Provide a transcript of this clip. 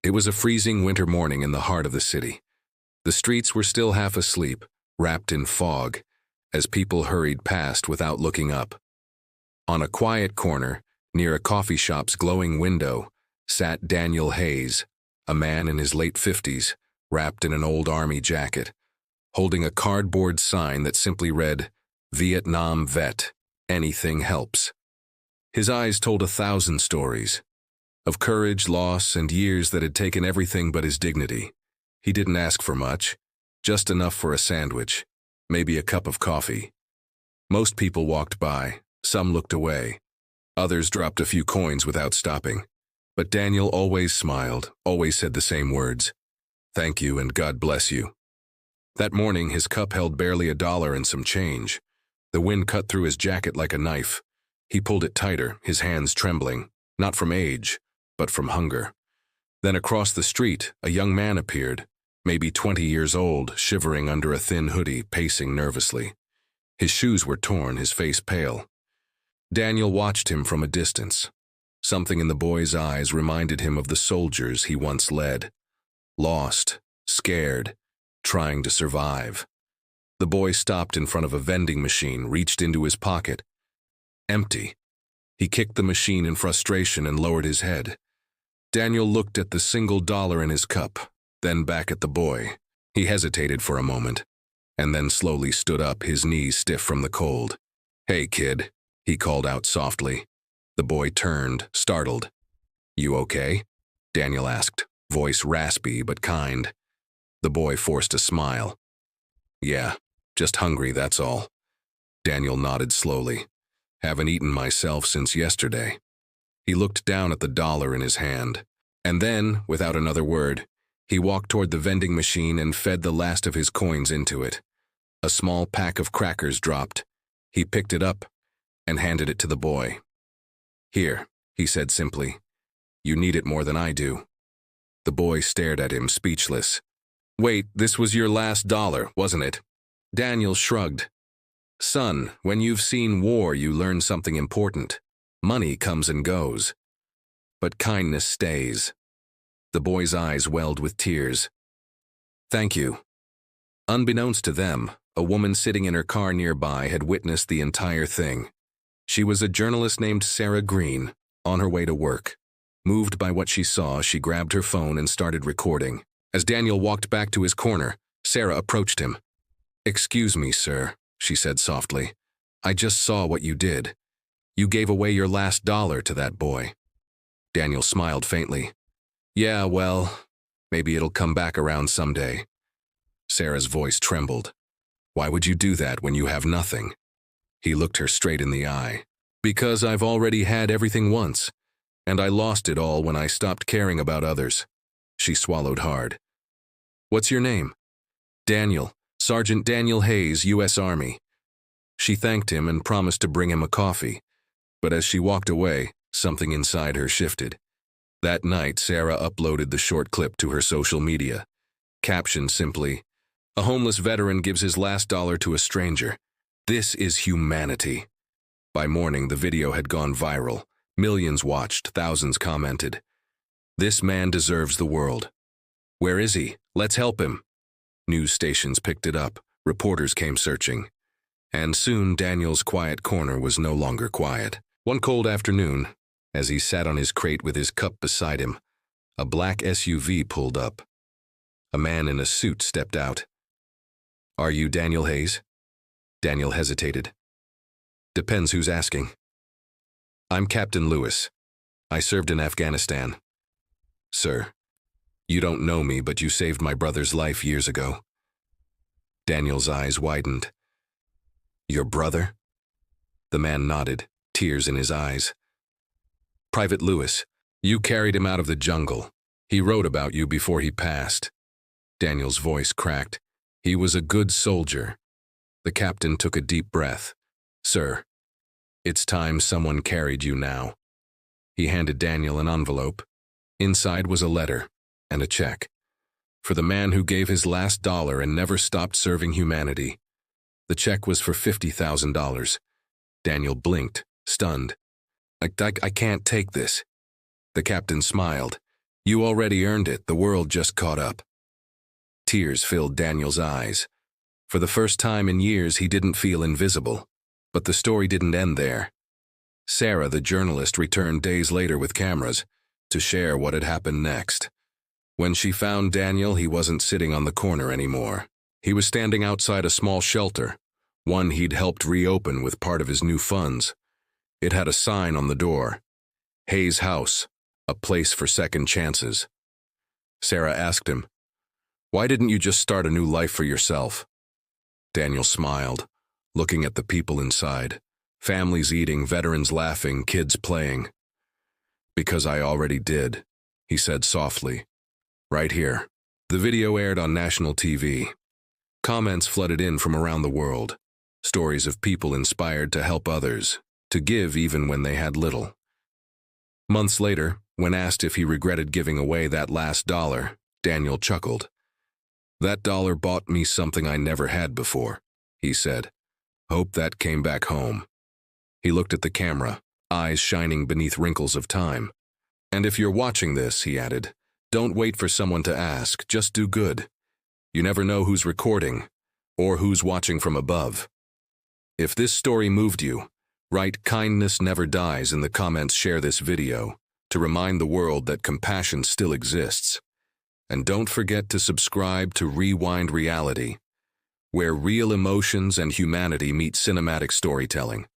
It was a freezing winter morning in the heart of the city. The streets were still half asleep, wrapped in fog, as people hurried past without looking up. On a quiet corner, near a coffee shop's glowing window, sat Daniel Hayes, a man in his late 50s, wrapped in an old army jacket, holding a cardboard sign that simply read, "Vietnam Vet, Anything Helps." His eyes told 1,000 stories, of courage, loss, and years that had taken everything but his dignity. He didn't ask for much, just enough for a sandwich, maybe a cup of coffee. Most people walked by, some looked away. Others dropped a few coins without stopping. But Daniel always smiled, always said the same words, "Thank you and God bless you." That morning, his cup held barely $1 and some change. The wind cut through his jacket like a knife. He pulled it tighter, his hands trembling, not from age, but from hunger. Then across the street, a young man appeared, maybe 20 years old, shivering under a thin hoodie, pacing nervously. His shoes were torn, his face pale. Daniel watched him from a distance. Something in the boy's eyes reminded him of the soldiers he once led. Lost, scared, trying to survive. The boy stopped in front of a vending machine, reached into his pocket. Empty. He kicked the machine in frustration and lowered his head. Daniel looked at the single dollar in his cup, then back at the boy. He hesitated for a moment, and then slowly stood up, his knees stiff from the cold. "Hey, kid," he called out softly. The boy turned, startled. "You okay?" Daniel asked, voice raspy but kind. The boy forced a smile. "Yeah, just hungry, that's all." Daniel nodded slowly. "Haven't eaten myself since yesterday." He looked down at the dollar in his hand, and then, without another word, he walked toward the vending machine and fed the last of his coins into it. A small pack of crackers dropped. He picked it up and handed it to the boy. "Here," he said simply. "You need it more than I do." The boy stared at him, speechless. "Wait, this was your last dollar, wasn't it?" Daniel shrugged. "Son, when you've seen war, you learn something important. Money comes and goes, but kindness stays." The boy's eyes welled with tears. "Thank you." Unbeknownst to them, a woman sitting in her car nearby had witnessed the entire thing. She was a journalist named Sarah Green, on her way to work. Moved by what she saw, she grabbed her phone and started recording. As Daniel walked back to his corner, Sarah approached him. "Excuse me, sir," she said softly. "I just saw what you did. You gave away your last dollar to that boy." Daniel smiled faintly. "Yeah, well, maybe it'll come back around someday." Sarah's voice trembled. "Why would you do that when you have nothing?" He looked her straight in the eye. "Because I've already had everything once, and I lost it all when I stopped caring about others." She swallowed hard. "What's your name?" "Daniel. Sergeant Daniel Hayes, U.S. Army." She thanked him and promised to bring him a coffee. But as she walked away, something inside her shifted. That night, Sarah uploaded the short clip to her social media. Captioned simply, "A homeless veteran gives his last dollar to a stranger. This is humanity." By morning, the video had gone viral. Millions watched, thousands commented. "This man deserves the world. Where is he? Let's help him." News stations picked it up. Reporters came searching. And soon, Daniel's quiet corner was no longer quiet. One cold afternoon, as he sat on his crate with his cup beside him, a black SUV pulled up. A man in a suit stepped out. "Are you Daniel Hayes?" Daniel hesitated. "Depends who's asking." "I'm Captain Lewis. I served in Afghanistan." "Sir, you don't know me, but you saved my brother's life years ago." Daniel's eyes widened. "Your brother?" The man nodded, tears in his eyes. "Private Lewis, you carried him out of the jungle. He wrote about you before he passed." Daniel's voice cracked. "He was a good soldier." The captain took a deep breath. "Sir, it's time someone carried you now." He handed Daniel an envelope. Inside was a letter and a check. For the man who gave his last dollar and never stopped serving humanity. The check was for $50,000. Daniel blinked, stunned. I can't take this." The captain smiled. You already earned it, the world just caught up. Tears filled Daniel's eyes. For the first time in years, he didn't feel invisible. But the story didn't end there. Sarah, the journalist, returned days later with cameras to share what had happened next. When she found Daniel, he wasn't sitting on the corner anymore. He was standing outside a small shelter, one he'd helped reopen with part of his new funds. It had a sign on the door, Hayes House, a place for second chances. Sarah asked him, "Why didn't you just start a new life for yourself?" Daniel smiled, looking at the people inside. Families eating, veterans laughing, kids playing. "Because I already did," he said softly. "Right here." The video aired on national TV. Comments flooded in from around the world. Stories of people inspired to help others, to give even when they had little. Months later, when asked if he regretted giving away that last dollar, Daniel chuckled. "That dollar bought me something I never had before," he said. "Hope that came back home." He looked at the camera, eyes shining beneath wrinkles of time. "And if you're watching this," he added, "don't wait for someone to ask, just do good. You never know who's recording, or who's watching from above." If this story moved you, write "Kindness never dies" in the comments, share this video, to remind the world that compassion still exists. And don't forget to subscribe to Rewind Reality, where real emotions and humanity meet cinematic storytelling.